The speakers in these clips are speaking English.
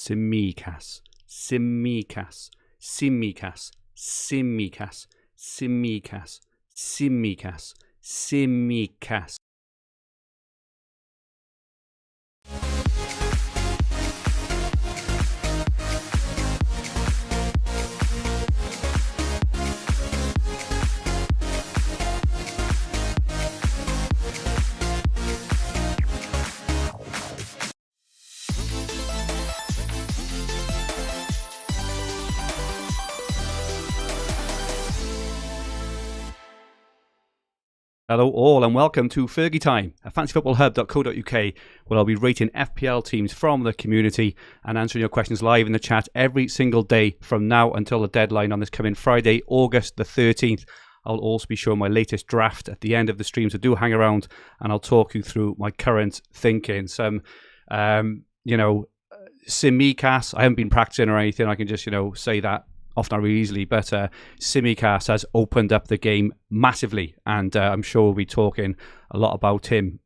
Simicas, Simicas, Simicas, Simicas, Simicas, Simicas, Simicas. Hello all and welcome to Fergi Time, a fantasyfootballhub.co.uk where I'll be rating FPL teams from the community and answering your questions live in the chat every single day from now until the deadline on this coming Friday, August the 13th. I'll also be showing my latest draft at the end of the stream, so do hang around and I'll talk you through my current thinking. Some, Simicas, I haven't been practicing or anything, I can just, say that off not really easily, but Simicas has opened up the game massively, and I'm sure we'll be talking a lot about him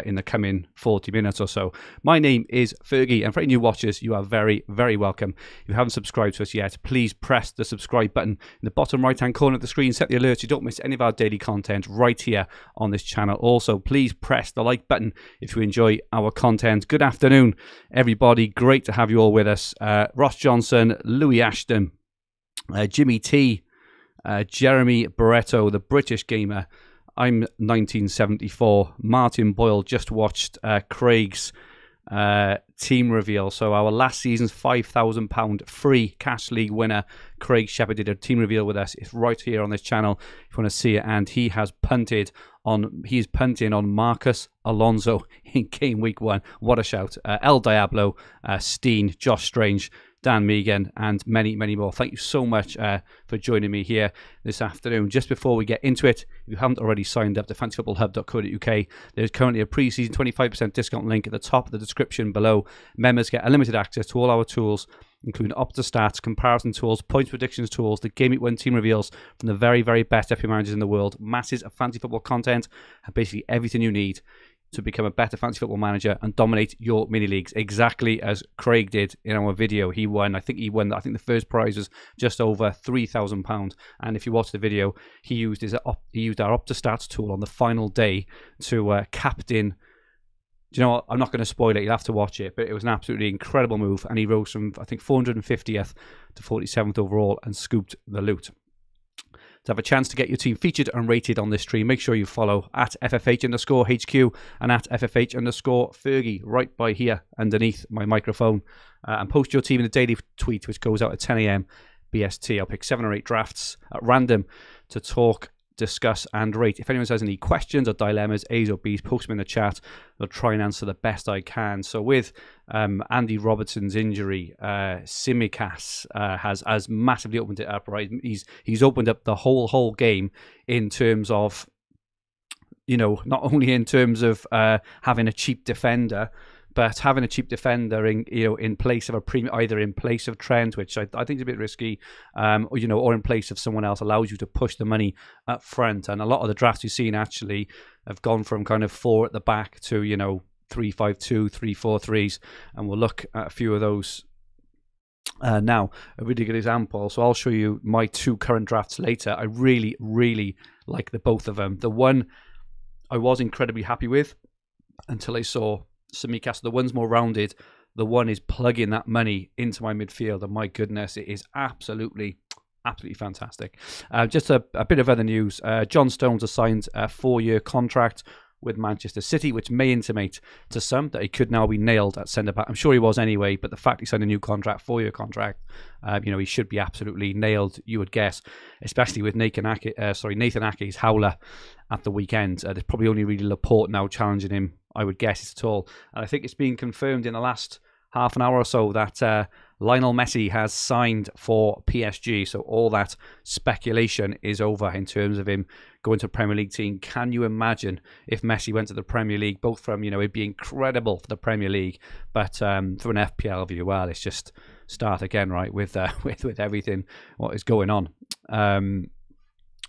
in the coming 40 minutes or so. My name is Fergie, and for any new watchers, you are very, very welcome. If you haven't subscribed to us yet, please press the subscribe button in the bottom right-hand corner of the screen. Set the alerts so you don't miss any of our daily content right here on this channel. Also, please press the like button if you enjoy our content. Good afternoon, everybody. Great to have you all with us. Ross Johnson, Louis Ashton, Jimmy T, Jeremy Barretto, the British gamer. I'm 1974. Martin Boyle just watched Craig's team reveal. So our last season's £5,000 free cash league winner, Craig Shepherd, did a team reveal with us. It's right here on this channel if you want to see it. And he has punting on Marcus Alonso in game week 1. What a shout. El Diablo, Steen, Josh Strange, Dan Megan, and many, many more. Thank you so much for joining me here this afternoon. Just before we get into it, if you haven't already signed up to fantasyfootballhub.co.uk, there's currently a pre-season 25% discount link at the top of the description below. Members get unlimited access to all our tools, including Opta-Stats, comparison tools, points predictions tools, the Game Week 1 team reveals from the very, very best FPL managers in the world, masses of fantasy football content, and basically everything you need to become a better fantasy football manager and dominate your mini leagues, exactly as Craig did in our video. He won. I think the first prize was just over £3,000. And if you watch the video, he used our Opta-Stats tool on the final day to captain. Do you know what? I'm not going to spoil it. You'll have to watch it. But it was an absolutely incredible move, and he rose from, I think, 450th to 47th overall and scooped the loot. To have a chance to get your team featured and rated on this stream, make sure you follow at FFH_HQ and at FFH_Fergie right by here underneath my microphone, and post your team in the daily tweet, which goes out at 10 a.m. BST. I'll pick 7 or 8 drafts at random to talk, discuss and rate. If anyone has any questions or dilemmas, A's or B's, post them in the chat. I'll try and answer the best I can. So with Andy Robertson's injury, Simicas has massively opened it up. Right, he's opened up the whole game in terms of, not only in terms of having a cheap defender, but having a cheap defender in place of a premium, either in place of Trent, which I think is a bit risky, or in place of someone else, allows you to push the money up front. And a lot of the drafts you've seen actually have gone from kind of 4 at the back to 3-5-2, 3-4-3s, and we'll look at a few of those now. A really good example. So I'll show you my 2 current drafts later. I really, really like the both of them. The one I was incredibly happy with until I saw Simicas. The one's more rounded. The one is plugging that money into my midfield, and my goodness, it is absolutely fantastic. Just a bit of other news. John Stones has signed a 4-year contract with Manchester City, which may intimate to some that he could now be nailed at centre-back. I'm sure he was anyway, but the fact he signed a new contract, 4-year contract, he should be absolutely nailed, you would guess, especially with Nathan Ake's howler at the weekend. There's probably only really Laporte now challenging him, I would guess, at all. And I think it's been confirmed in the last half an hour or so that Lionel Messi has signed for PSG. So all that speculation is over in terms of him going to a Premier League team. Can you imagine if Messi went to the Premier League? Both from, it'd be incredible for the Premier League, but for an FPL view, well, it's just start again, right, with everything what is going on.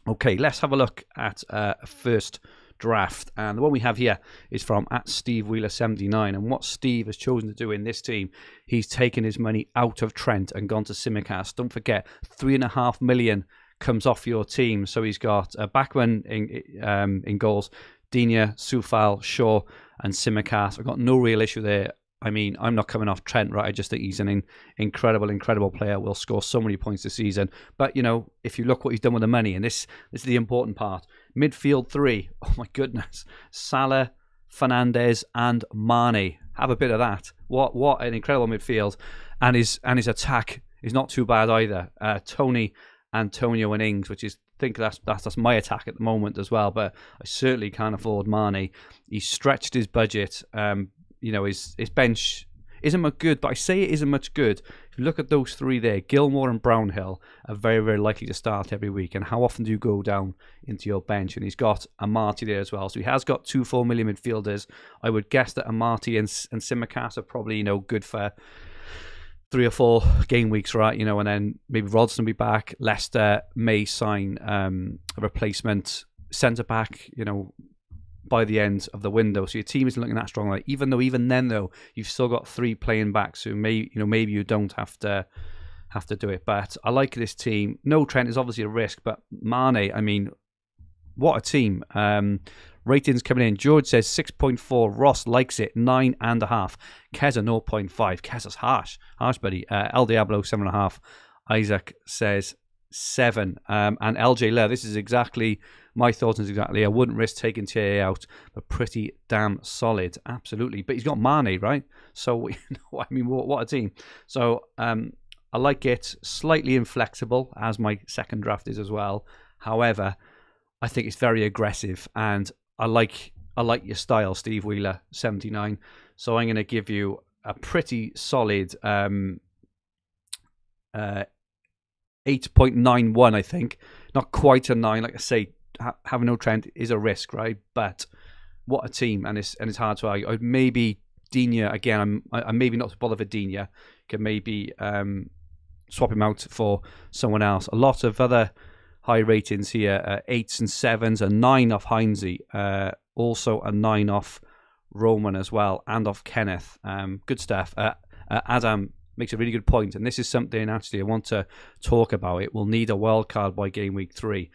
Okay, let's have a look at first draft. And the one we have here is from @SteveWheeler79. And what Steve has chosen to do in this team, he's taken his money out of Trent and gone to Tsimikas. Don't forget, 3.5 million comes off your team. So he's got Bachmann in goals, Digne, Soufal, Shaw, and Tsimikas. I've got no real issue there. I mean, I'm not coming off Trent, right? I just think he's an incredible player. Will score so many points this season. But, you know, if you look what he's done with the money, and this is the important part. Midfield 3, oh my goodness. Salah, Fernandes, and Mane. Have a bit of that. What an incredible midfield. And his attack is not too bad either. Tony, Antonio, and Ings, which is, I think that's my attack at the moment as well. But I certainly can't afford Mane. He's stretched his budget. You know, his bench isn't much good, but I say it isn't much good. If you look at those three there, Gilmore and Brownhill are very, very likely to start every week. And how often do you go down into your bench? And he's got Amati there as well. So he has got 2 4 million midfielders. I would guess that Amati and Tsimikas are probably, you know, good for 3 or 4 game weeks, right? You know, and then maybe Robertson will be back. Leicester may sign a replacement centre-back, you know, by the end of the window. So your team isn't looking that strong. Like, even then though, you've still got 3 playing back, so maybe you don't have to do it. But I like this team. No Trent is obviously a risk, but Mane, I mean, what a team. Ratings coming in. George says 6.4. Ross likes it 9.5. Keza 0.5. Keza's harsh buddy. El Diablo 7.5. Isaac says 7. And LJ Lair, this is exactly my thoughts. I wouldn't risk taking TA out, but pretty damn solid, absolutely. But he's got Mane, right? So, you know, I mean, what a team. So I like it. Slightly inflexible, as my second draft is as well. However, I think it's very aggressive, and I like your style, Steve Wheeler 79. So I'm going to give you a pretty solid 8.91, I think. Not quite a 9. Like I say, having no Trent is a risk, right? But what a team, and it's hard to argue. I'd maybe Digne again. I'm maybe not to bother for Digne. Can maybe swap him out for someone else. A lot of other high ratings here: 8s and 7s, a 9 off Heinze, also a 9 off Roman as well, and off Kenneth. Good stuff. Adam makes a really good point, and this is something actually I want to talk about. It will need a wild card by game week 3.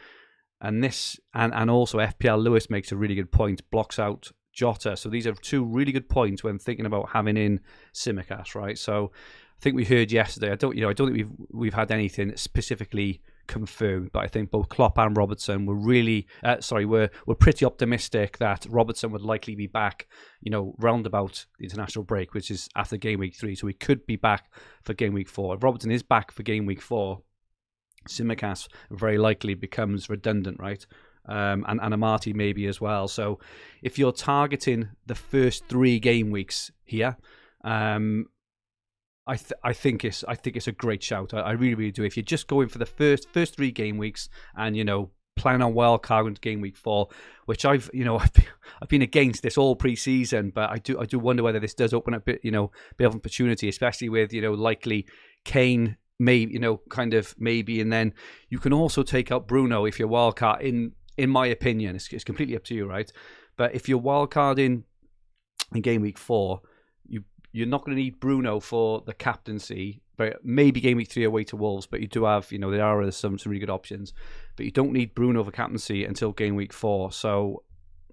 And this, and also FPL Lewis makes a really good point, blocks out Jota. So these are 2 really good points when thinking about having in Tsimikas, right? So I think we heard yesterday. I don't think we've had anything specifically confirmed, but I think both Klopp and Robertson were really, were pretty optimistic that Robertson would likely be back, you know, round about the international break, which is after game week 3. So he could be back for game week 4. If Robertson is back for game week 4, Tsimikas very likely becomes redundant, right? And Amati maybe as well. So if you're targeting the first 3 game weeks here, I think it's a great shout. I really, really do. If you're just going for the first 3 game weeks and, you know, plan on wild card into game week 4, which I've been against this all pre-season, but I do wonder whether this does open up a bit of opportunity, especially with, you know, likely Kane, maybe, you know, kind of maybe, and then you can also take out Bruno if you're wildcard. In my opinion, it's completely up to you, right? But if you're wildcard in game week 4, you're not going to need Bruno for the captaincy. But maybe game week 3 away to Wolves, but you do have, you know, there are some really good options. But you don't need Bruno for captaincy until game week 4. So,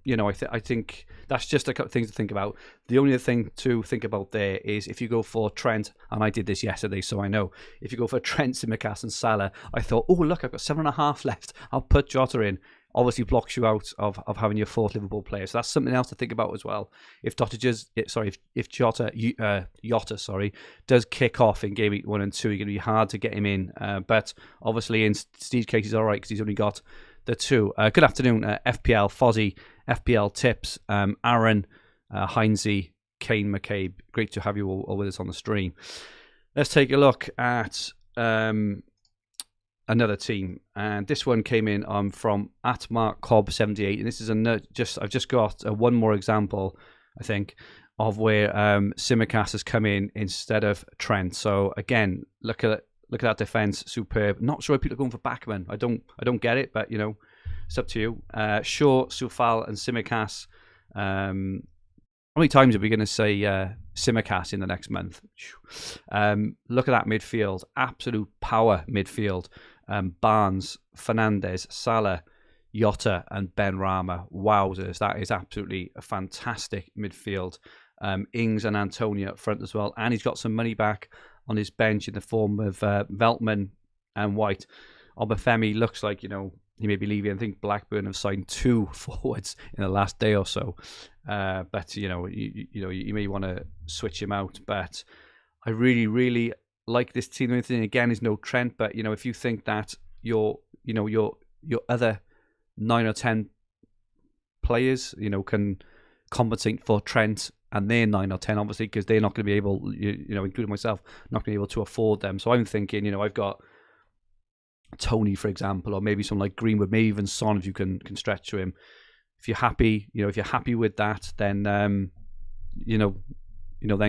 you know, I think that's just a couple of things to think about. The only other thing to think about there is if you go for Trent, and I did this yesterday, so I know. If you go for Trent, Tsimikas, and Salah, I thought, oh, look, I've got 7.5 left. I'll put Jota in. Obviously blocks you out of having your 4th Liverpool player. So that's something else to think about as well. If Jota does kick off in game week 1 and 2, you're going to be hard to get him in. But obviously in Steve's case, he's all right because he's only got the 2. Good afternoon, FPL, Fozzie, FPL Tips, Aaron, Heinze, Kane, McCabe. Great to have you all with us on the stream. Let's take a look at another team, and this one came in from @MarkCobb78, and this is I've just got one more example, I think, of where Tsimikas has come in instead of Trent. So again, look at that defense, superb. Not sure why people are going for Bachmann. I don't get it, but you know, It's up to you. Shaw, Soufal, and Tsimikas. How many times are we going to say Tsimikas in the next month? Look at that midfield. Absolute power midfield. Barnes, Fernandes, Salah, Jota, and Benrahma. Wowzers. That is absolutely a fantastic midfield. Ings and Antonio up front as well. And he's got some money back on his bench in the form of Veltman and White. Obafemi looks like, he may be leaving. I think Blackburn have signed 2 forwards in the last day or so. But you may want to switch him out. But I really, really like this team. The only thing again is no Trent. But if you think that your other 9 or 10 players, can compensate for Trent and they're 9 or 10, obviously, because they're not going to be able, including myself, not going to be able to afford them. So I'm thinking, I've got Tony, for example, or maybe someone like Greenwood, maybe even Son, if you can stretch to him. If you're happy, if you're happy with that, then then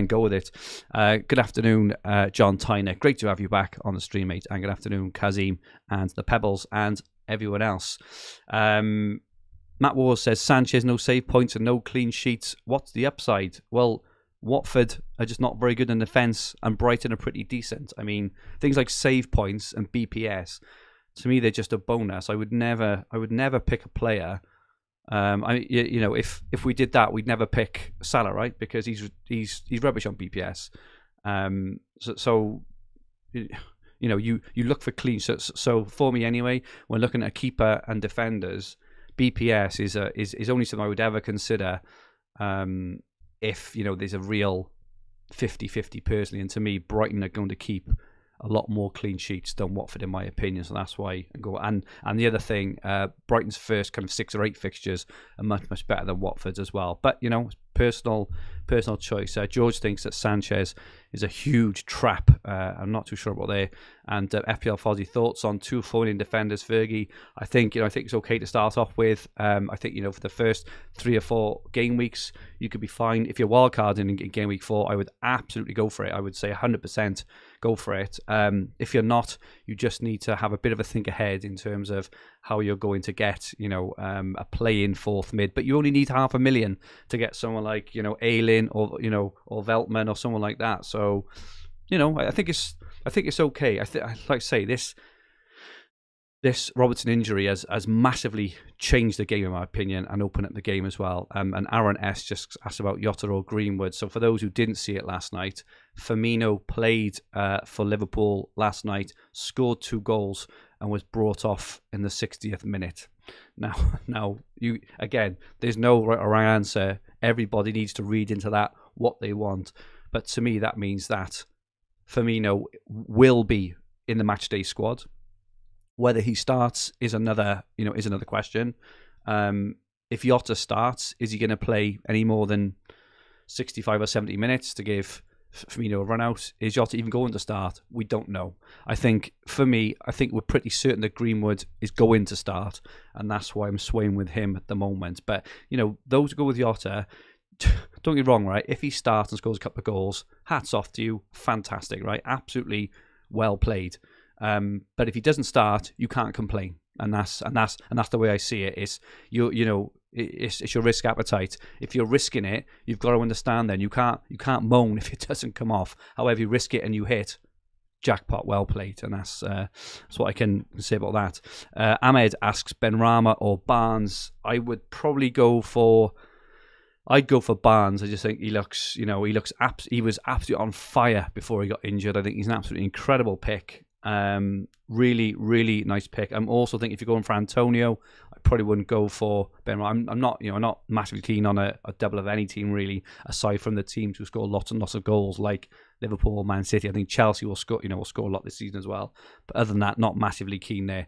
go with it. Good afternoon, John Tyner. Great to have you back on the stream, mate. And good afternoon, Kazim and the Pebbles and everyone else. Matt Wars says Sanchez, no save points and no clean sheets. What's the upside? Well, Watford are just not very good in defence, and Brighton are pretty decent. I mean, things like save points and BPS, to me, they're just a bonus. I would never pick a player. If we did that, we'd never pick Salah, right? Because he's rubbish on BPS. You look for clean. So for me anyway, when looking at a keeper and defenders, BPS is only something I would ever consider. If there's a real 50-50 personally, and to me, Brighton are going to keep a lot more clean sheets than Watford, in my opinion. So that's why I go. And the other thing, Brighton's first kind of 6 or 8 fixtures are much better than Watford's as well. But personal choice. George thinks that Sanchez is a huge trap. I'm not too sure about there. And FPL Fozzy, thoughts on 2 forward defenders, Fergie? I think it's okay to start off with. I think for the first 3 or 4 game weeks, you could be fine. If you're wildcarding in game week 4, I would absolutely go for it. I would say 100% go for it. If you're not, you just need to have a bit of a think ahead in terms of how you're going to get a play in 4th mid. But you only need $500,000 to get someone like Aylin or Veltman or someone like that. So I think it's okay. Like I say, this Robertson injury has massively changed the game, in my opinion, and opened up the game as well. And Aaron S just asked about Jota or Greenwood. So for those who didn't see it last night, Firmino played for Liverpool last night, scored 2 goals, and was brought off in the 60th minute. Now, there's no right or wrong answer. Everybody needs to read into that what they want. But to me, that means that Firmino will be in the matchday squad. Whether he starts is another question. If Jota starts, is he going to play any more than 65 or 70 minutes to give Firmino a run out? Is Jota even going to start? We don't know. I think we're pretty certain that Greenwood is going to start, and that's why I'm swaying with him at the moment. But those who go with Jota, don't get me wrong, right? If he starts and scores a couple of goals, hats off to you, fantastic, right? Absolutely well played. But if he doesn't start, you can't complain, and that's the way I see it. It's it's your risk appetite. If you're risking it, you've got to understand. Then you can't moan if it doesn't come off. However, you risk it and you hit, jackpot, well played, and that's what I can say about that. Ahmed asks Benrahma or Barnes. I would probably go for Barnes. I just think he was absolutely on fire before he got injured. I think he's an absolutely incredible pick. Really, really nice pick. I'm also thinking if you're going for Antonio, I probably wouldn't go for Benrahma. I'm not massively keen on a double of any team really, aside from the teams who score lots and lots of goals like Liverpool, Man City. I think Chelsea will score a lot this season as well. But other than that, not massively keen there.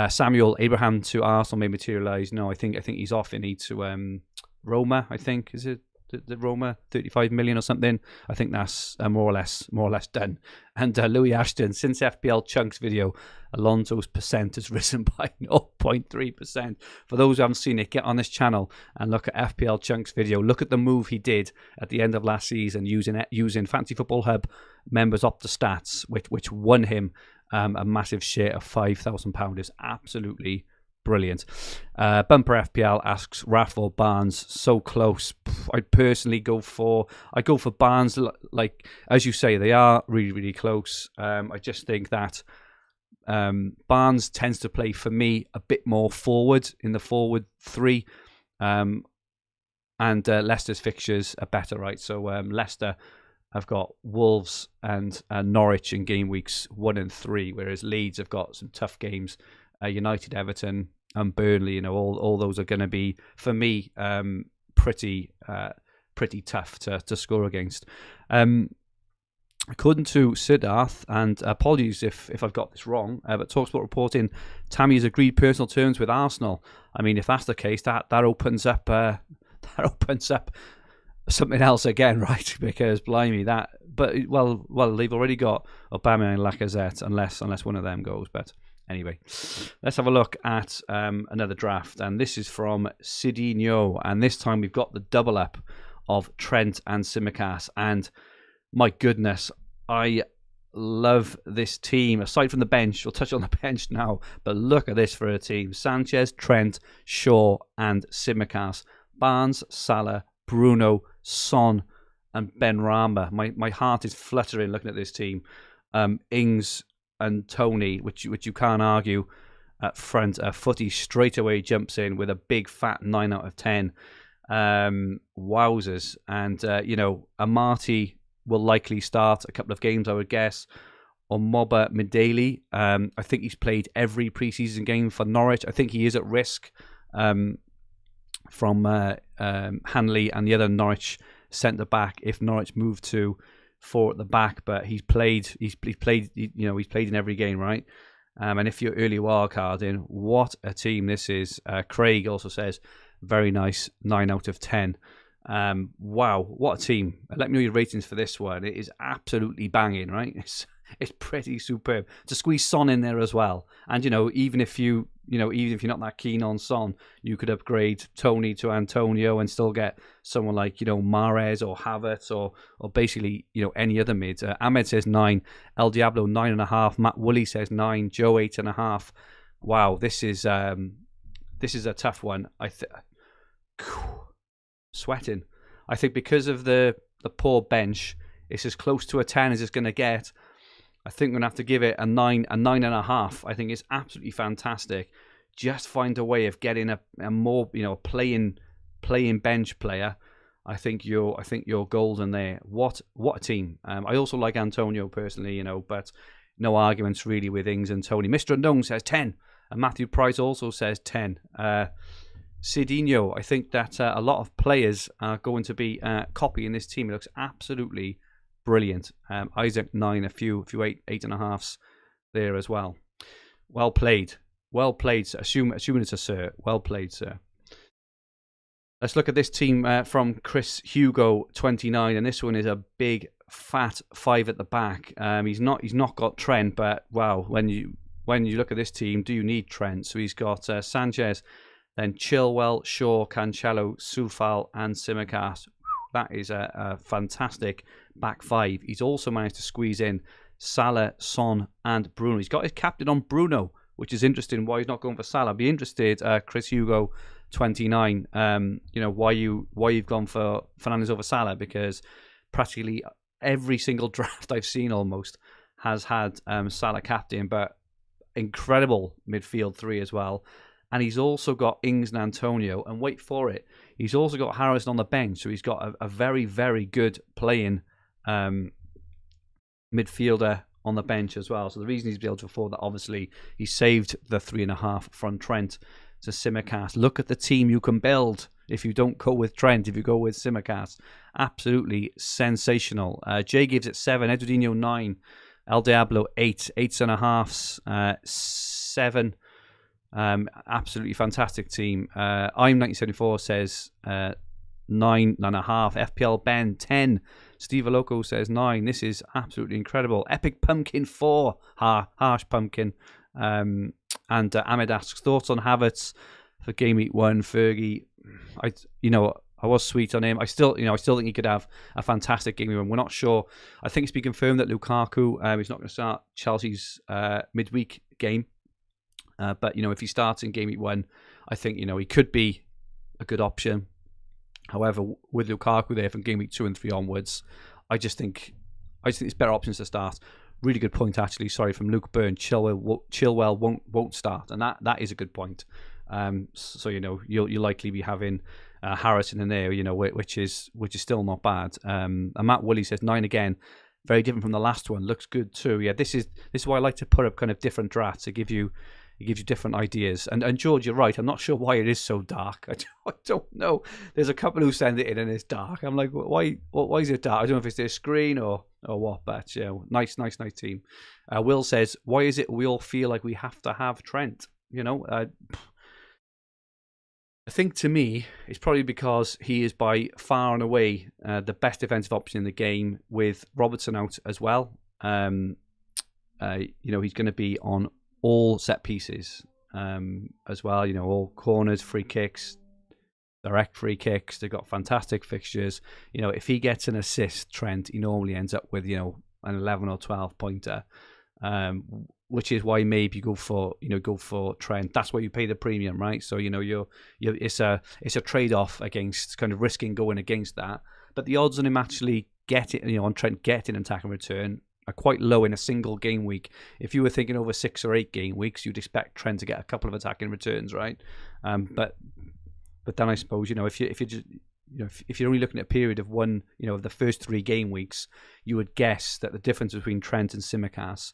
Samuel Abraham to Arsenal may materialise. No, I think he's off. He needs to Roma. I think is it. The Roma 35 million or something. I think that's more or less done. And Louis Ashton, since FPL Chunks video, Alonso's percent has risen by 0.3%. For those who haven't seen it, get on this channel and look at FPL Chunks video. Look at the move he did at the end of last season using Fantasy Football Hub members Opta stats, which won him a massive share of £5,000. Is absolutely Brilliant. Bumper FPL asks Raff or Barnes, so close. I'd personally go for Barnes. Like as you say, they are really, really close. I just think that Barnes tends to play for me a bit more forward in the forward three, and Leicester's fixtures are better, right? So Leicester have got Wolves and Norwich in game weeks 1 and 3, whereas Leeds have got some tough games. United, Everton, and Burnley. All those are going to be for me pretty tough to score against. According to Siddharth, and apologies if I've got this wrong, but TalkSport reporting Tammy has agreed personal terms with Arsenal. I mean, if that's the case, that opens up something else again, right? Because blimey, they've already got Aubameyang and Lacazette, unless one of them goes. But anyway, let's have a look at another draft, and this is from Sidinho, and this time we've got the double up of Trent and Tsimikas, and my goodness, I love this team. Aside from the bench, we'll touch on the bench now, but look at this for a team. Sanchez, Trent, Shaw, and Tsimikas. Barnes, Salah, Bruno, Son, and Benrahma. My heart is fluttering looking at this team. Ings and Tony, which you can't argue at front. Footy straight away jumps in with a big fat 9 out of 10. Wowzers. And, Amati will likely start a couple of games, I would guess. Omoba Mideli, I think he's played every preseason game for Norwich. I think he is at risk from Hanley and the other Norwich centre back if Norwich move to 4 at the back. But he's played in every game, right? And if you're early wildcarding, what a team this is. Craig also says very nice 9 out of 10. Wow, what a team. Let me know your ratings for this one. It is absolutely banging, right? It's pretty superb. To squeeze Son in there as well. And even if you're not that keen on Son, you could upgrade Tony to Antonio and still get someone like Mahrez or Havertz or basically any other mid. Ahmed says 9, El Diablo 9.5, Matt Woolley says 9, Joe 8.5. Wow, this is a tough one. Sweating. I think because of the poor bench, it's as close to a 10 as it's going to get. I think we're going to have to give it a 9.5. I think it's absolutely fantastic. Just find a way of getting a more playing bench player. I think you're golden there. What a team. I also like Antonio personally, but no arguments really with Ings and Tony. Mr. Unknown says 10, and Matthew Price also says 10. Sidinho, I think that a lot of players are going to be copying this team. It looks absolutely brilliant. Isaac 9, a few 8.5s there as well. Well played, assuming it's a sir. Well played, sir. Let's look at this team from Chris Hugo 29, and this one is a big fat 5 at the back. He's not got Trent, but wow, when you look at this team, do you need Trent? So he's got Sanchez, then Chilwell, Shaw, Cancelo, Soufal, and Tsimikas. That is a fantastic back 5. He's also managed to squeeze in Salah, Son, and Bruno. He's got his captain on Bruno, which is interesting. Why he's not going for Salah? I'd be interested, Chris Hugo 29. Why you've gone for Fernandes over Salah? Because practically every single draft I've seen almost has had Salah captain, but incredible midfield 3 as well. And he's also got Ings and Antonio. And wait for it, he's also got Harrison on the bench. So he's got a very, very good playing midfielder on the bench as well. So the reason he's been able to afford that, obviously, he saved the 3.5 from Trent to Tsimikas. Look at the team you can build if you don't go with Trent, if you go with Tsimikas. Absolutely sensational. Jay gives it 7, Edudinho 9, El Diablo 8, 8.5, 7. Absolutely fantastic team. I'm 1974 says 9.5. FPL Ben 10. Steve Aloco says 9. This is absolutely incredible. Epic Pumpkin 4. Harsh Pumpkin. And Ahmed asks thoughts on Havertz for game week 1. Fergie, I was sweet on him. I still think he could have a fantastic game week 1. We're not sure. I think it's been confirmed that Lukaku is not going to start Chelsea's midweek game. But, if he starts in game week 1, I think, he could be a good option. However, with Lukaku there from game week 2 and 3 onwards, I just think there's better options to start. Really good point, actually. Sorry, from Luke Byrne. Chilwell won't start, and that is a good point. So you'll likely be having Harrison in there, which is still not bad. And Matt Woolley says 9 again, very different from the last one. Looks good too. Yeah, this is why I like to put up kind of different drafts to give you. It gives you different ideas. And George, you're right. I'm not sure why it is so dark. I don't know. There's a couple who send it in and it's dark. I'm like, why is it dark? I don't know if it's their screen or what, but nice team. Will says, why is it we all feel like we have to have Trent? I think to me, it's probably because he is by far and away the best defensive option in the game with Robertson out as well. He's going to be on all set pieces as well, all corners, free kicks, direct free kicks. They've got fantastic fixtures. If he gets an assist, Trent, he normally ends up with, an 11 or 12 pointer, which is why maybe go for Trent. That's why you pay the premium, right? So, it's a trade-off against kind of risking going against that. But the odds on him actually on Trent getting an attack and return are quite low in a single game week. If you were thinking over 6 or 8 game weeks, you'd expect Trent to get a couple of attacking returns, right? But then I suppose if you're only looking at a period of one, of the first 3 game weeks, you would guess that the difference between Trent and Tsimikas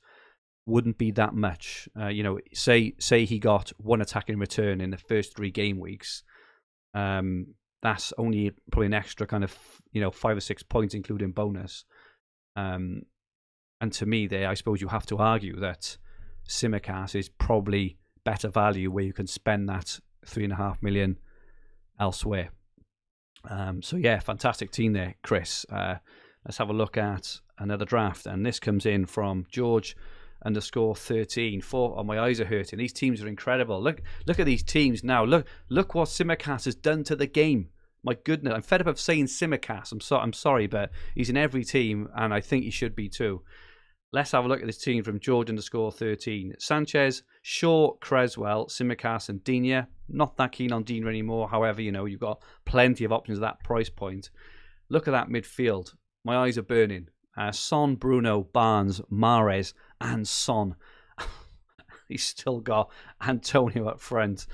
wouldn't be that much. Say he got 1 attacking return in the first 3 game weeks. That's only probably an extra kind of 5 or 6 points, including bonus. And to me, there, I suppose you have to argue that Tsimikas is probably better value where you can spend that 3.5 million elsewhere. So yeah, fantastic team there, Chris. Let's have a look at another draft, and this comes in from George_13. My eyes are hurting. These teams are incredible. Look at these teams now. Look what Tsimikas has done to the game. My goodness, I'm fed up of saying Tsimikas. I'm sorry, but he's in every team, and I think he should be too. Let's have a look at this team from George_13. Sanchez, Shaw, Creswell, Tsimikas, and Digne. Not that keen on Digne anymore. However, you've got plenty of options at that price point. Look at that midfield. My eyes are burning. Son, Bruno, Barnes, Mahrez, and Son. He's still got Antonio up front.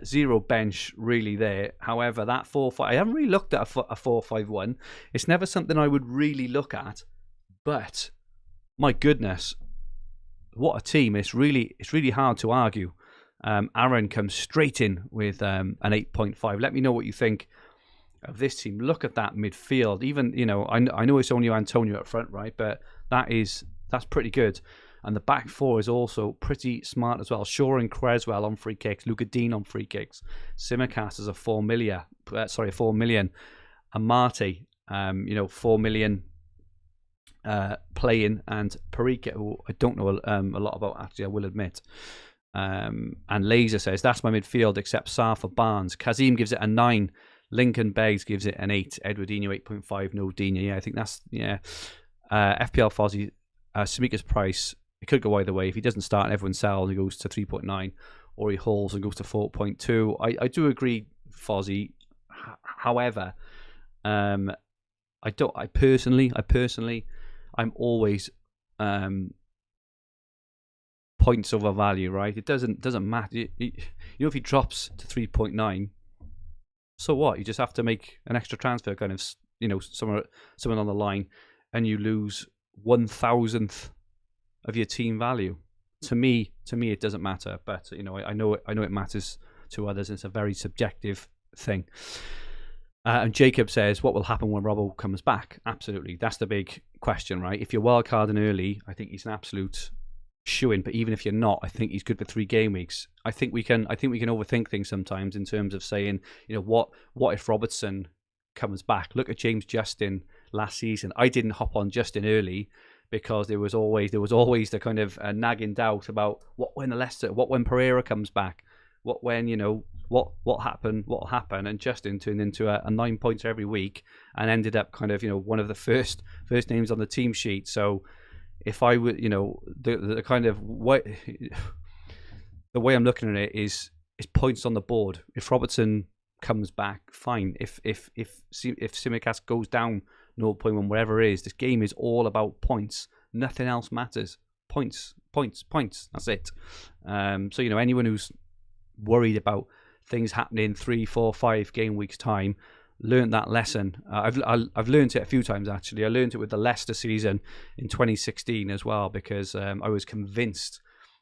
0 bench really there. However, that 4-5, I haven't really looked at a 4-5-1. It's never something I would really look at, but my goodness, what a team. It's really hard to argue. Aaron comes straight in with an 8.5. Let me know what you think of this team. Look at that midfield. Even, I know it's only Antonio up front, right? But that's pretty good. And the back 4 is also pretty smart as well. Shaw and Creswell on free kicks. Luca Dean on free kicks. Tsimikas is a 4 million. And Marty, 4 million playing. And Parika, who I don't know a lot about, actually, I will admit. And Laser says, that's my midfield except Sarr for Barnes. Kazim gives it a 9. Lincoln Beggs gives it an 8. Edwardinho 8.5. No Digne. Yeah, I think that's, yeah. FPL Fozzie, Samika's price, it could go either way. If he doesn't start and everyone sells, he goes to 3.9, or he hauls and goes to 4.2. I do agree, Fozzie. However, I personally, I'm always points over value, right? It doesn't matter. If he drops to 3.9, so what? You just have to make an extra transfer, kind of, somewhere on the line, and you lose 1,000th of your team value. To me, it doesn't matter. But I know it matters to others. It's a very subjective thing. And Jacob says, what will happen when Robbo comes back? Absolutely, that's the big question, right? If you're wildcarding early, I think he's an absolute shoo-in. But even if you're not, I think he's good for 3 game weeks. I think we can overthink things sometimes in terms of saying, what if Robertson comes back? Look at James Justin last season. I didn't hop on Justin early because there was always the kind of nagging doubt about what when Pereira comes back, what will happen, and Justin turned into a 9 pointer every week and ended up kind of one of the first names on the team sheet. So if I would the kind of what the way I'm looking at it is points on the board. If Robertson comes back, fine. If Tsimikas goes down 0.1, wherever it is, this game is all about points. Nothing else matters. Points. That's it. So, anyone who's worried about things happening 3, 4, 5 game weeks time, learned that lesson. I've learned it a few times, actually. I learned it with the Leicester season in 2016 as well, because I was convinced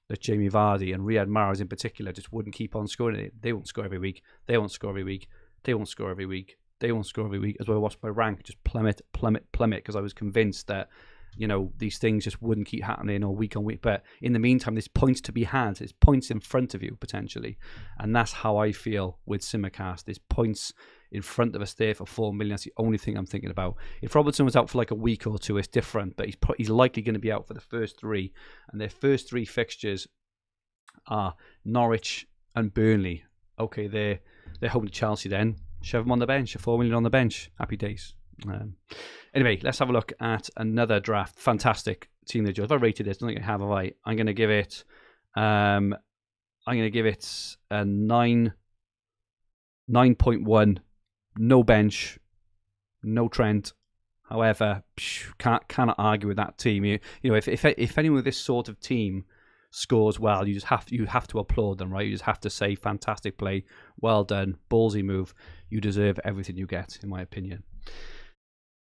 that Jamie Vardy and Riyad Mahrez in particular just wouldn't keep on scoring. They won't score every week. They won't score every week. They won't score every week. They won't score every week. As well, I watched my rank just plummet, because I was convinced that these things just wouldn't keep happening or week on week. But in the meantime, there's points to be had. There's points in front of you, potentially. And that's how I feel with Tsimikas. There's points in front of us there for 4 million. That's the only thing I'm thinking about. If Robertson was out for like a week or two, it's different. But he's likely going to be out for the first 3. And their first 3 fixtures are Norwich and Burnley. Okay, they're home to Chelsea then. Shove them on the bench. 4 million on the bench. Happy days. Anyway, let's have a look at another draft. Fantastic team they chose. If I rated this, I don't think I have I? I'm going to give it a 9.1. No bench, no Trent. However, cannot argue with that team. If anyone with this sort of team scores well, you have to applaud them, right? You just have to say, fantastic play, well done, ballsy move. You deserve everything you get, in my opinion.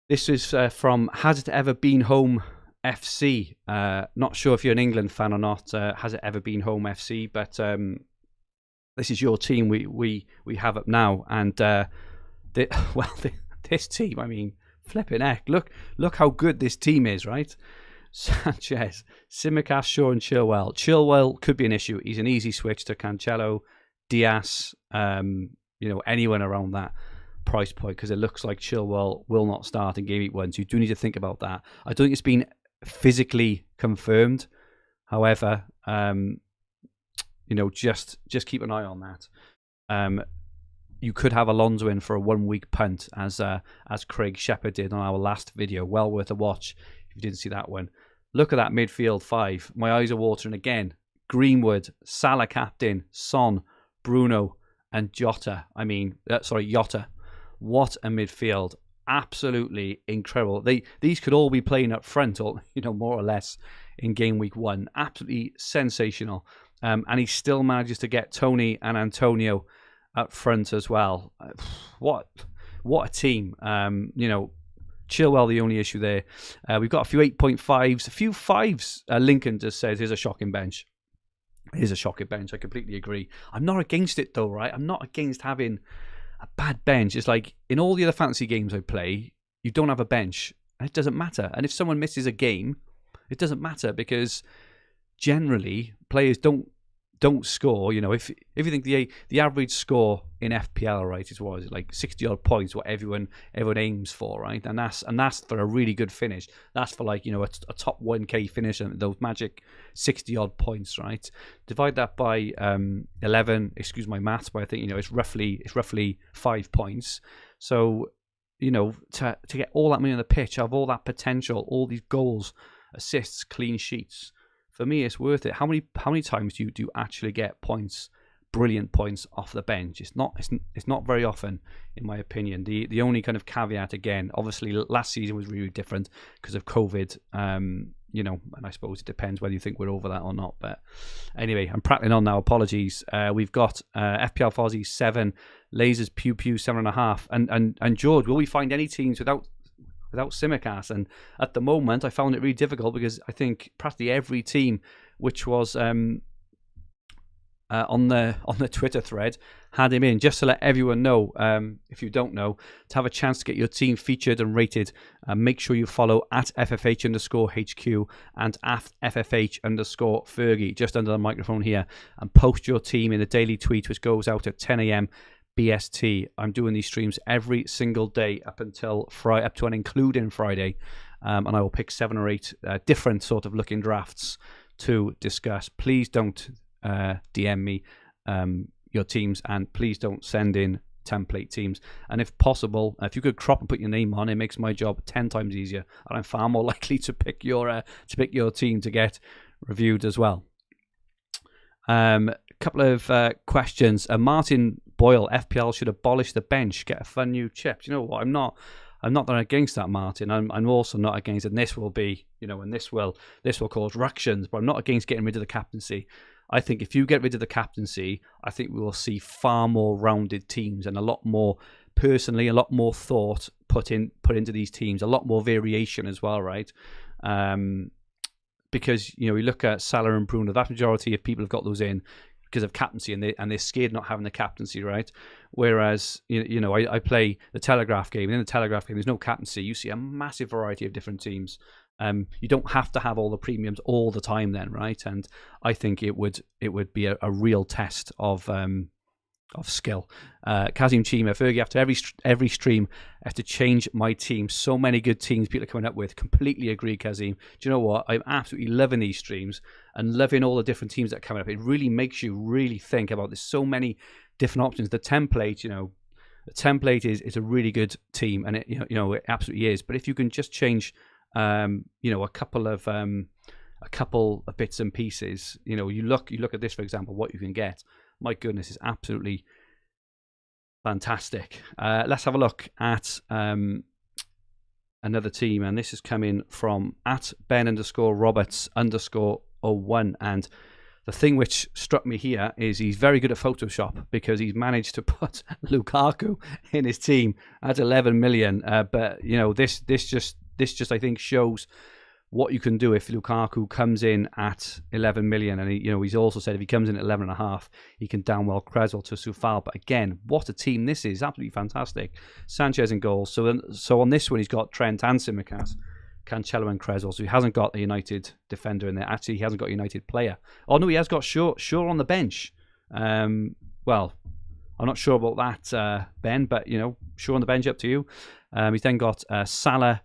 This is from Has It Ever Been Home FC. Not sure if you're an England fan or not. Has It Ever Been Home FC? But this is your team we have up now, and this team. I mean, flipping heck! Look how good this team is, right? Sanchez, Tsimikas, Shaw, and Chilwell. Chilwell could be an issue. He's an easy switch to Cancelo, Diaz. Anyone around that price point, because it looks like Chilwell will not start in game week 1, so you do need to think about that. I don't think it's been physically confirmed. However, just keep an eye on that. You could have Alonso in for a 1-week punt, as Craig Shepherd did on our last video. Well worth a watch if you didn't see that one. Look at that midfield 5. My eyes are watering again. Greenwood, Salah captain, Son, Bruno, and Jota. Jota. What a midfield. Absolutely incredible. These could all be playing up front, or more or less, in game week 1. Absolutely sensational. And he still manages to get Tony and Antonio up front as well. What a team. Chilwell, the only issue there. We've got a few 8.5s, a few 5s. Lincoln just says, here's a shocking bench. Here's a shocking bench. I completely agree. I'm not against it though, right? I'm not against having a bad bench. It's like in all the other fantasy games I play, you don't have a bench. And it doesn't matter. And if someone misses a game, it doesn't matter, because generally players don't score. If you think the average score in FPL, right, is what is it, like 60 odd points, what everyone aims for, right? And that's for a really good finish. That's for like a top 1k finish, and those magic 60 odd points, right? Divide that by 11. Excuse my maths, but I think it's roughly 5 points. So to get all that money on the pitch, have all that potential, all these goals, assists, clean sheets. For me, it's worth it. How many times do you actually get points, brilliant points off the bench? It's not very often, in my opinion. The only kind of caveat, again, obviously last season was really different because of COVID. And I suppose it depends whether you think we're over that or not. But anyway, I'm prattling on now. Apologies. We've got FPL Fozzy 7, Lasers Pew Pew 7.5, and George. Will we find any teams without Tsimikas? And at the moment I found it really difficult, because I think practically every team which was on the Twitter thread had him in. Just to let everyone know, if you don't know, to have a chance to get your team featured and rated, make sure you follow at FFH_HQ and at FFH_Fergi just under the microphone here, and post your team in the daily tweet, which goes out at 10 a.m. BST. I'm doing these streams every single day up until Friday, up to and including Friday, and I will pick 7 or 8 different sort of looking drafts to discuss. Please don't DM me your teams, and please don't send in template teams. And if possible, if you could crop and put your name on, it makes my job 10 times easier, and I'm far more likely to pick your team to get reviewed as well. Couple of questions. Martin Boyle, FPL should abolish the bench, get a fun new chip. Do you know what? I'm not against that, Martin. I'm also not against it. And this will be, and this will cause ructions, but I'm not against getting rid of the captaincy. I think if you get rid of the captaincy, I think we will see far more rounded teams and a lot more thought put into these teams, a lot more variation as well, right? Because you look at Salah and Bruno, that majority of people have got those in because of captaincy, and they're scared not having the captaincy, right? Whereas I play the Telegraph game, and in the Telegraph game there's no captaincy. You see a massive variety of different teams. You don't have to have all the premiums all the time then, right? And I think it would be a real test of skill. Kazim Chima, Fergie, after every stream, I have to change my team. So many good teams people are coming up with. Completely agree, Kazim. Do you know what? I'm absolutely loving these streams and loving all the different teams that are coming up. It really makes you really think about there's so many different options. The template, the template is a really good team, and it absolutely is. But if you can just change a couple of bits and pieces, you look at this, for example, what you can get. My goodness, it's absolutely fantastic. Let's have a look at another team, and this is coming from @Ben_Roberts_01. And the thing which struck me here is he's very good at Photoshop, because he's managed to put Lukaku in his team at 11 million. But this just I think shows what you can do if Lukaku comes in at 11 million. And he's also said if he comes in at 11.5, he can downwell Creswell to Soufal. But again, what a team this is. Absolutely fantastic. Sanchez in goals. So on this one, he's got Trent and Tsimikas, Cancelo and Creswell. So he hasn't got a United defender in there. Actually, he hasn't got a United player. Oh no, he has got Shaw on the bench. Well, I'm not sure about that, Ben, but Shaw on the bench, up to you. He's then got Salah,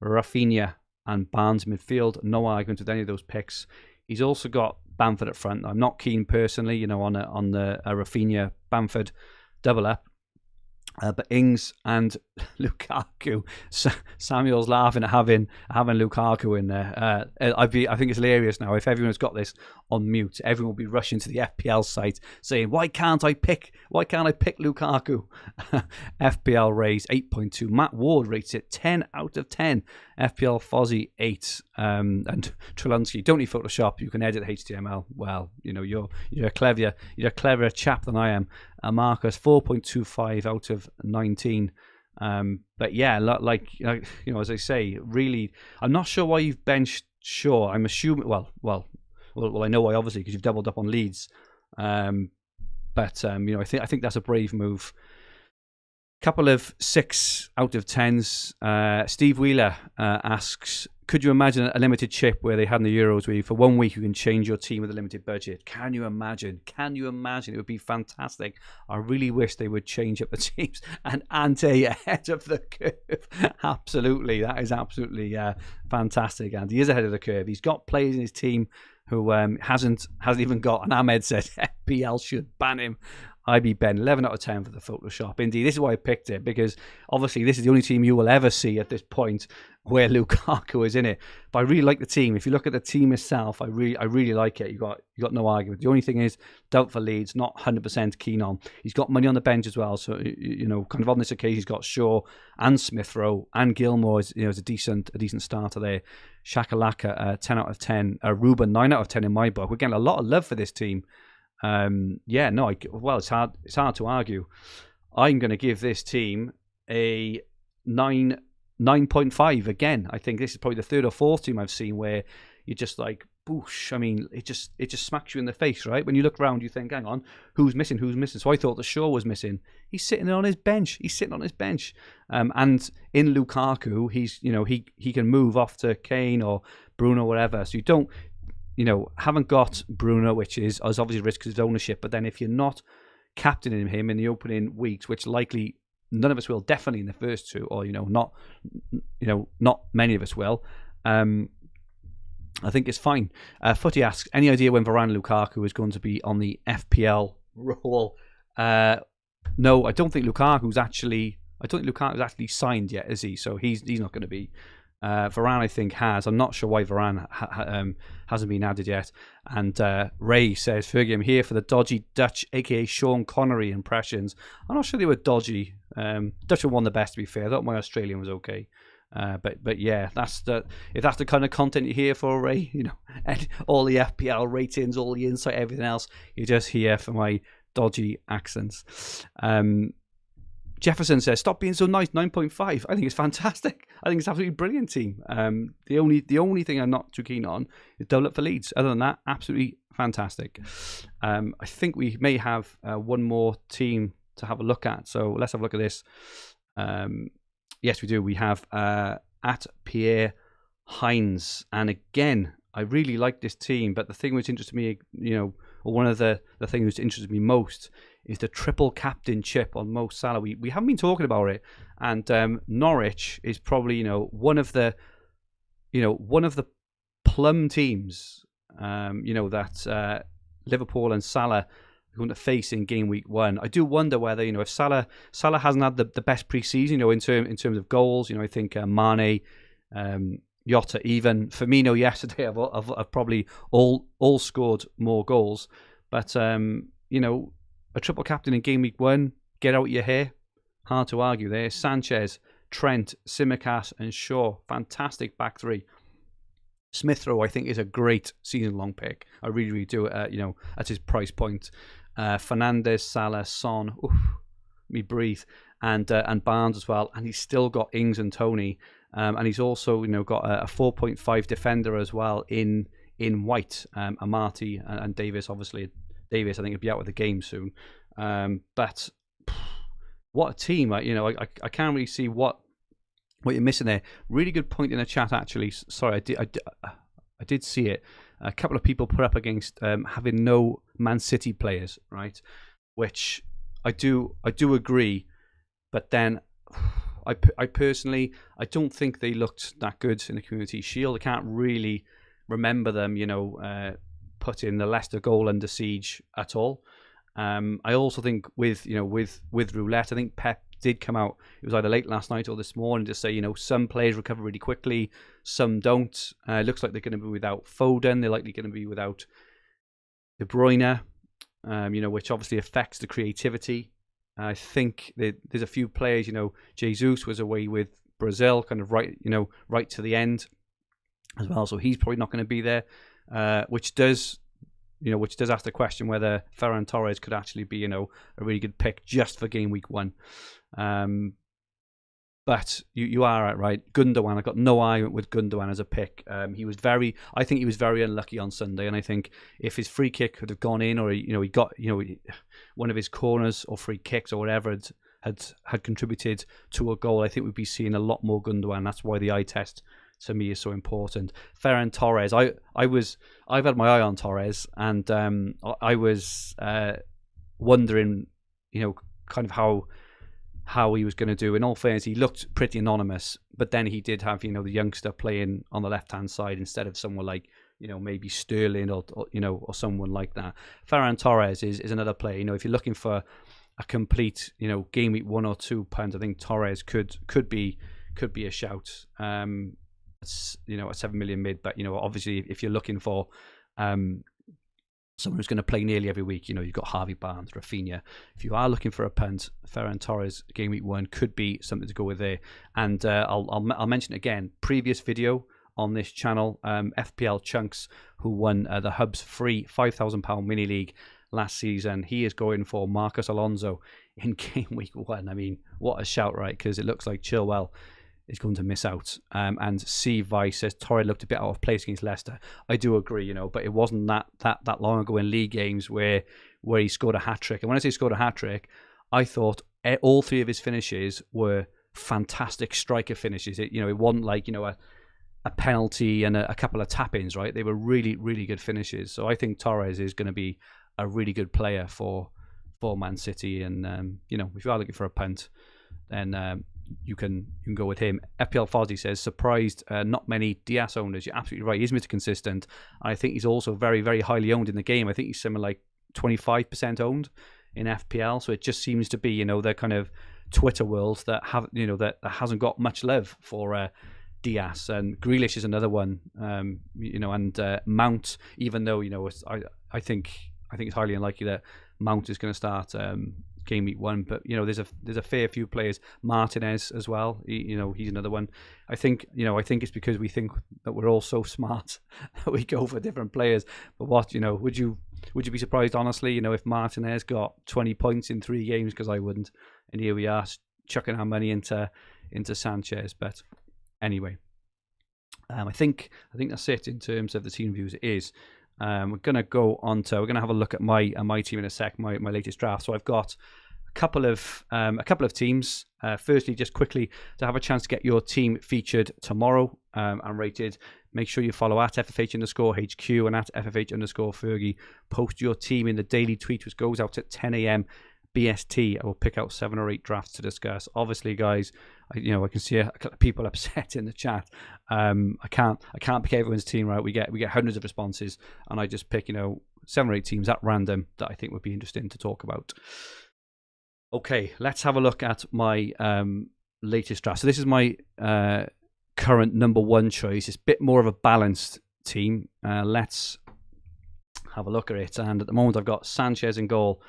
Rafinha and Barnes midfield. No argument with any of those picks. He's also got Bamford at front. I'm not keen personally, on the Rafinha Bamford double up. But Ings and Lukaku, Samuel's laughing at having Lukaku in there. I think it's hilarious now. If everyone's got this on mute, everyone will be rushing to the FPL site saying, "Why can't I pick Lukaku?" FPL raise 8.2. Matt Ward rates it 10 out of 10. FPL Fozzie 8. And Trelansky, don't need Photoshop. You can edit HTML. Well, you're a cleverer chap than I am. Marcus 4.25 out of 19. But yeah, as I say, really, I'm not sure why you've benched Shaw. I'm assuming, well, I know why, obviously, because you've doubled up on Leeds. I think that's a brave move. Couple of 6 out of 10s. Steve Wheeler asks, could you imagine a limited chip where they had in the Euros where for 1 week you can change your team with a limited budget? Can you imagine? It would be fantastic. I really wish they would change up the teams and Ante ahead of the curve. Absolutely. That is absolutely fantastic. And he is ahead of the curve. He's got players in his team who hasn't even got, and Ahmed said FPL should ban him. IB Ben, 11 out of 10 for the Photoshop. Indeed, this is why I picked it, because obviously this is the only team you will ever see at this point where Lukaku is in it. But I really like the team. If you look at the team itself, I really like it. You got no argument. The only thing is, doubt for Leeds, not 100% keen on. He's got money on the bench as well, so kind of on this occasion he's got Shaw and Smith Rowe and Gilmore is a decent starter there. Shakalaka 10 out of 10. Ruben 9 out of 10 in my book. We're getting a lot of love for this team. It's hard to argue. I'm going to give this team a 9.5 again. I think this is probably the third or fourth team I've seen where you're just like, boosh. I mean, it just smacks you in the face, right? When you look around, you think, hang on, who's missing? So I thought the Shaw was missing. He's sitting on his bench. And in Lukaku, he can move off to Kane or Bruno, whatever. So you don't. Haven't got Bruno, which is obviously risk his ownership. But then if you're not captaining him in the opening weeks, which likely none of us will, definitely in the first two, or not many of us will, I think it's fine. Footy asks, any idea when Varane Lukaku is going to be on the FPL roll? No, I don't think Lukaku's actually signed yet, is he? So he's not going to be Varane, I think, has. I'm not sure why Varane hasn't been added yet. And Ray says, Fergie, I'm here for the dodgy Dutch, aka Sean Connery impressions. I'm not sure they were dodgy. Dutch were one of the best, to be fair. I thought my Australian was okay. But yeah, if that's the kind of content you're here for, Ray, and all the FPL ratings, all the insight, everything else, you're just here for my dodgy accents. Jefferson says, stop being so nice, 9.5. I think it's fantastic. I think it's absolutely brilliant team. The only thing I'm not too keen on is double up for Leeds. Other than that, absolutely fantastic. I think we may have one more team to have a look at. So let's have a look at this. Yes, we do. We have at Pierre Hines. And again, I really like this team. But the thing which interested me, or one of the things which interested me most is the triple captainship on Mo Salah. We haven't been talking about it, and Norwich is probably one of the plum teams that Liverpool and Salah are going to face in game week 1. I do wonder whether if Salah hasn't had the best pre-season in terms of goals. I think Mane, Jota, even Firmino yesterday have probably all scored more goals, but a triple captain in game week 1, get out your hair. Hard to argue there. Sanchez, Trent, Tsimikas and Shaw. Fantastic back three. Smith Rowe, I think, is a great season-long pick. I really, really do. At his price point. Fernandes, Salah, Son. Oof, me breathe. And Barnes as well. And he's still got Ings and Tony. And he's also, got a 4.5 defender as well in White. Amati and Davis, obviously. Davis, I think, will be out of the game soon. But what a team! I can't really see what you're missing there. Really good point in the chat, actually. Sorry, I did see it. A couple of people put up against having no Man City players, right? Which I do agree. But then I personally, I don't think they looked that good in the Community Shield. I can't really remember them, putting the Leicester goal under siege at all. I also think with roulette, I think Pep did come out. It was either late last night or this morning to say some players recover really quickly, some don't. It looks like they're going to be without Foden. They're likely going to be without De Bruyne, which obviously affects the creativity. I think there's a few players. Jesus was away with Brazil, kind of right to the end as well, so he's probably not going to be there. Which does ask the question whether Ferran Torres could actually be, a really good pick just for game week 1. But you are right. Gundogan, I got no argument with Gundogan as a pick. I think he was very unlucky on Sunday, and I think if his free kick could have gone in, or he got one of his corners or free kicks or whatever had contributed to a goal, I think we'd be seeing a lot more Gundogan. That's why the eye test to me is so important. Ferran Torres, I've had my eye on Torres, and I was wondering, kind of how he was going to do. In all fairness, he looked pretty anonymous, but then he did have the youngster playing on the left hand side instead of someone like maybe Sterling or someone like that. Ferran Torres is another player. If you're looking for a complete game week 1 or 2 punt, I think Torres could be a shout. A 7 million mid, but obviously if you're looking for someone who's going to play nearly every week, you've got Harvey Barnes, Rafinha. If you are looking for a punt, Ferran Torres game week 1 could be something to go with there. And I'll mention again, previous video on this channel, FPL Chunks, who won the Hub's free £5,000 mini league last season. He is going for Marcus Alonso in game week 1. I mean, what a shout, right? Because it looks like Chilwell is going to miss out. And C. Vice says Torres looked a bit out of place against Leicester. I do agree, but it wasn't that long ago in league games where he scored a hat-trick. And when I say scored a hat-trick, I thought all 3 of his finishes were fantastic striker finishes. It wasn't like, a penalty and a couple of tap-ins, right? They were really, really good finishes. So I think Torres is going to be a really good player for Man City. And, if you are looking for a punt, then you can go with him. FPL Fozzy says, surprised not many Diaz owners. You're absolutely right. He's Mr. Consistent. I think he's also very, very highly owned in the game. I think he's something like 25% owned in FPL. So it just seems to be, the kind of Twitter world that that hasn't got much love for Diaz, and Grealish is another one. And Mount, even though I think it's highly unlikely that Mount is going to start game week 1, but there's a fair few players. Martinez as well. He's another one. I think it's because we think that we're all so smart that we go for different players. But would you be surprised, honestly, if Martinez got 20 points in 3 games? Because I wouldn't. And here we are chucking our money into Sanchez. But anyway, I think that's it in terms of the team views. It is. We're gonna have a look at my team in a sec, my latest draft. So I've got a couple of teams. Firstly, just quickly, to have a chance to get your team featured tomorrow and rated, make sure you follow at FFH_HQ and at FFH_Fergi. Post your team in the daily tweet, which goes out at 10 a.m. BST. I will pick out 7 or 8 drafts to discuss. Obviously, guys, I can see people upset in the chat. I can't pick everyone's team, right? We get hundreds of responses, and I just pick 7 or 8 teams at random that I think would be interesting to talk about. Okay, let's have a look at my latest draft. So this is my current number 1 choice. It's a bit more of a balanced team. Let's have a look at it. And at the moment, I've got Sanchez in goal.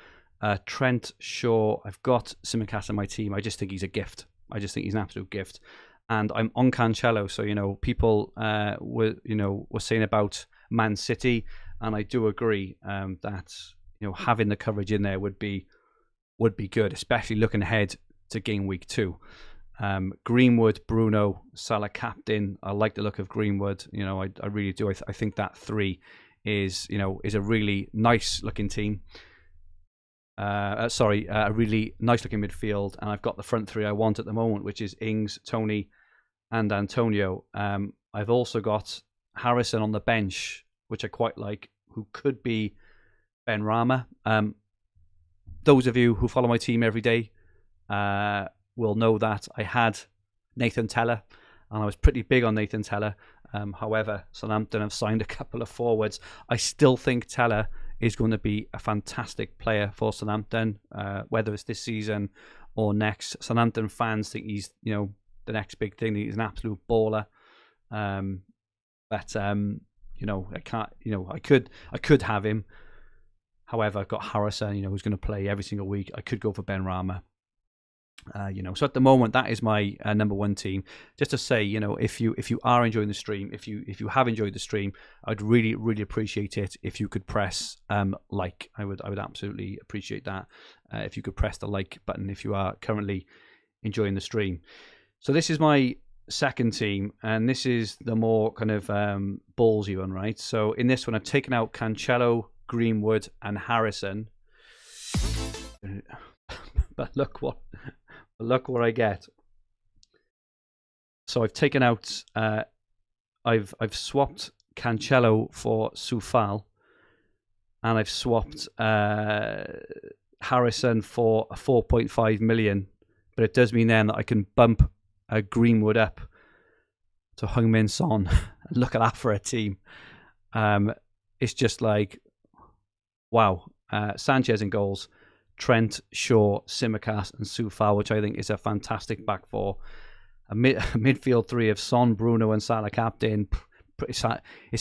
Trent Shaw. I've got Tsimikas in my team. I just think he's a gift. I just think he's an absolute gift. And I'm on Cancelo. So, people were saying about Man City, and I do agree that having the coverage in there would be good, especially looking ahead to game week 2. Greenwood, Bruno, Salah captain. I like the look of Greenwood. I really do. I think that 3 is a really nice looking team. A really nice looking midfield, and I've got the front 3 I want at the moment, which is Ings, Tony, and Antonio. I've also got Harrison on the bench, which I quite like, who could be Ben Rama. Those of you who follow my team every day will know that I had Nathan Tella, and I was pretty big on Nathan Tella. However, Southampton have signed a couple of forwards. I still think Tella is going to be a fantastic player for Southampton, whether it's this season or next. Southampton fans think he's, the next big thing. He's an absolute baller. But I can't. I could have him. However, I've got Harrison, who's going to play every single week. I could go for Ben Rama. So at the moment, that is my number 1 team. Just to say, if you are enjoying the stream, if you have enjoyed the stream, I'd really, really appreciate it if you could press like. I would absolutely appreciate that if you could press the like button if you are currently enjoying the stream. So this is my second team, and this is the more kind of ballsy one, right? So in this one, I've taken out Cancelo, Greenwood, and Harrison. But look what I get. So I've taken out. I've swapped Cancelo for Soufal, and I've swapped Harrison for a 4.5 million. But it does mean then that I can bump Greenwood up to Heung-min Son. Look at that for a team. It's just like, wow. Sanchez in goals, Trent, Shaw, Tsimikas, and Soufal, which I think is a fantastic back 4. A midfield 3 of Son, Bruno, and Salah captain. It's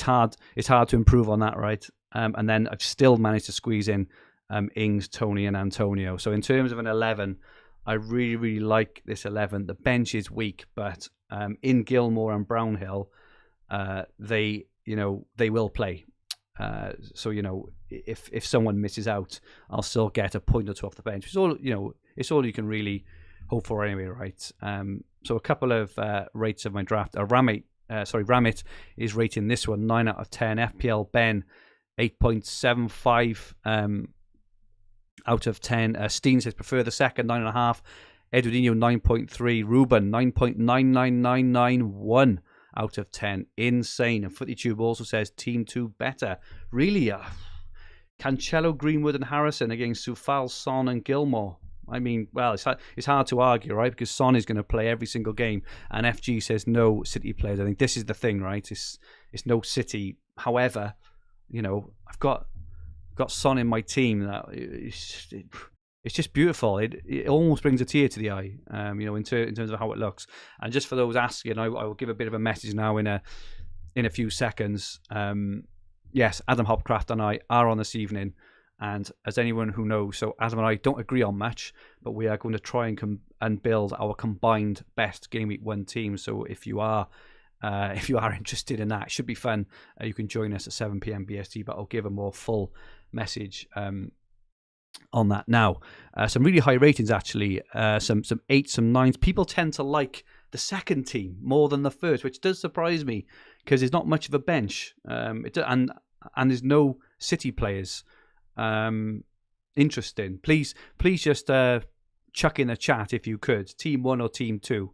hard to improve on that, right? And then I've still managed to squeeze in Ings, Tony, and Antonio. So in terms of an 11, I really, really like this 11. The bench is weak, but in Gilmore and Brownhill, they will play. So if someone misses out, I'll still get a point or 2 off the bench. It's all it's all you can really hope for anyway, right? So a couple of rates of my draft. Ramit is rating this one 9 out of 10. FPL Ben 8.75 out of 10. Steen says prefer the second 9.5. Eduardinho 9.3. Ruben 9.99991 out of 10. Insane. And FootyTube also says Team 2 better. Really? Cancelo, Greenwood, and Harrison against Soufal, Son, and Gilmore. I mean, well, it's hard to argue, right? Because Son is going to play every single game, and FG says no City players. I think this is the thing, right? It's no City. However, I've got Son in my team. it's just beautiful. It almost brings a tear to the eye, in terms of how it looks. And just for those asking, I will give a bit of a message now in a few seconds. Yes, Adam Hopcroft and I are on this evening, and as anyone who knows, so Adam and I don't agree on much, but we are going to try and build our combined best Game Week 1 team. So if you are interested in that, it should be fun. You can join us at 7 p.m. BST, but I'll give a more full message on that now. Some really high ratings actually, some 8s, some 9s. People tend to like the second team more than the first, which does surprise me because there's not much of a bench, and there's no City players. Interesting. Please just chuck in a chat if you could, team 1 or team 2.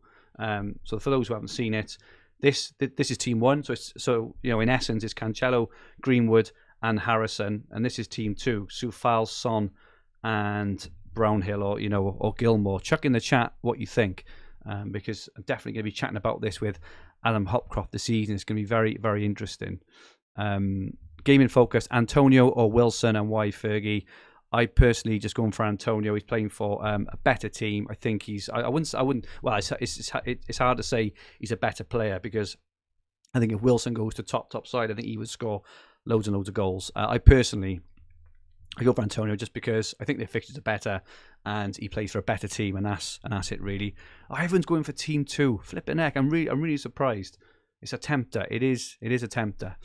So for those who haven't seen it, this is team 1. So in essence it's Cancelo, Greenwood and Harrison, and this is team 2, Soufal, Son and Brownhill or Gilmore. Chuck in the chat what you think, because I'm definitely going to be chatting about this with Adam Hopcroft this evening. It's going to be very, very interesting. Gaming focus, Antonio or Wilson, and why, Fergie? I personally just going for Antonio. He's playing for a better team. I think I wouldn't. Well, it's hard to say he's a better player, because I think if Wilson goes to top side, I think he would score loads and loads of goals. I go for Antonio just because I think their fixtures are better and he plays for a better team, and that's it really. Ivan's going for team 2. Flipping heck, I'm really surprised. It's a tempter. It is a tempter.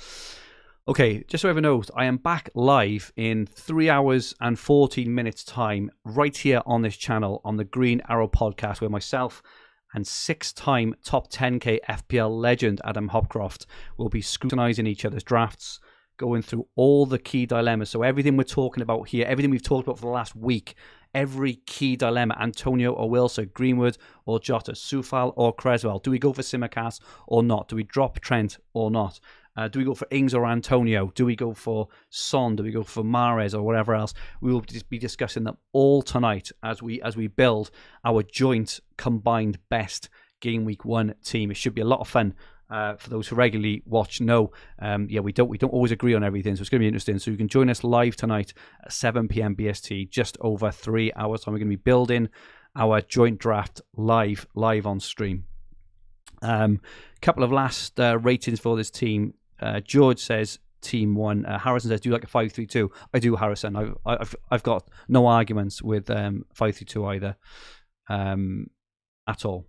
Okay, just so everyone knows, I am back live in 3 hours and 14 minutes time, right here on this channel on the Green Arrow podcast, where myself and 6-time top 10k FPL legend Adam Hopcroft will be scrutinizing each other's drafts, going through all the key dilemmas. So everything we're talking about here, everything we've talked about for the last week, every key dilemma: Antonio or Wilson, Greenwood or Jota, Soufal or Creswell. Do we go for Simicast or not? Do we drop Trent or not? Do we go for Ings or Antonio? Do we go for Son? Do we go for Mahrez or whatever else? We will be discussing them all tonight as we build our joint combined best Game Week 1 team. It should be a lot of fun. For those who regularly watch, we don't always agree on everything, so it's going to be interesting. So you can join us live tonight at 7 p.m. BST, just over 3 hours time. We're going to be building our joint draft live on stream. Couple of last ratings for this team. George says team 1. Harrison says, do you like a 5-3-2? I do, Harrison. I've got no arguments with 5-3-2 either at all.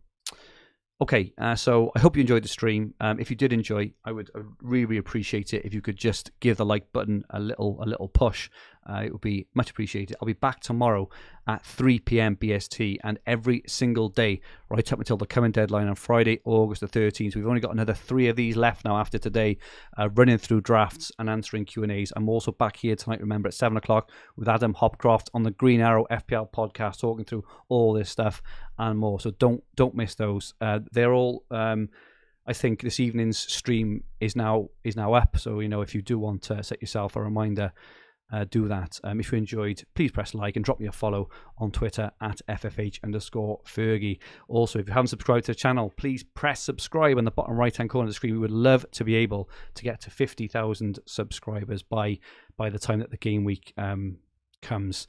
Okay, so I hope you enjoyed the stream. If you did enjoy, I would really appreciate it if you could just give the like button a little push. It would be much appreciated. I'll be back tomorrow at 3 p.m. BST, and every single day right up until the coming deadline on Friday, August the 13th. We've only got another 3 of these left now after today, running through drafts and answering Q&As. I'm also back here tonight, remember, at 7 o'clock with Adam Hopcroft on the Green Arrow FPL podcast, talking through all this stuff and more. So don't miss those. They're all I think this evening's stream is now up, so if you do want to set yourself a reminder, do that. If you enjoyed, please press like and drop me a follow on Twitter at FFH_Fergie. Also, if you haven't subscribed to the channel, please press subscribe on the bottom right hand corner of the screen. We would love to be able to get to 50,000 subscribers by the time that the game week comes.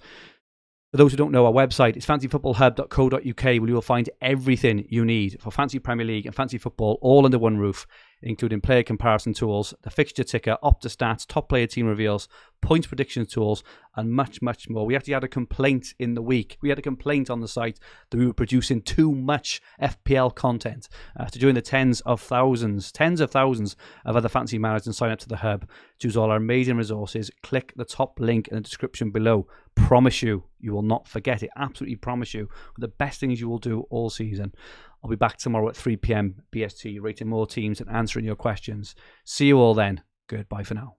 For those who don't know, our website is fantasyfootballhub.co.uk, where you will find everything you need for Fantasy Premier League and Fantasy Football all under one roof, including player comparison tools, the fixture ticker, Opta stats, top player team reveals, points prediction tools, and much, much more. We actually had a complaint in the week. We had a complaint on the site that we were producing too much FPL content. To join the tens of thousands of other fantasy managers and sign up to the hub, choose all our amazing resources, click the top link in the description below. Promise you will not forget it. Absolutely promise you. The best things you will do all season. I'll be back tomorrow at 3 p.m. BST, rating more teams and answering your questions. See you all then. Goodbye for now.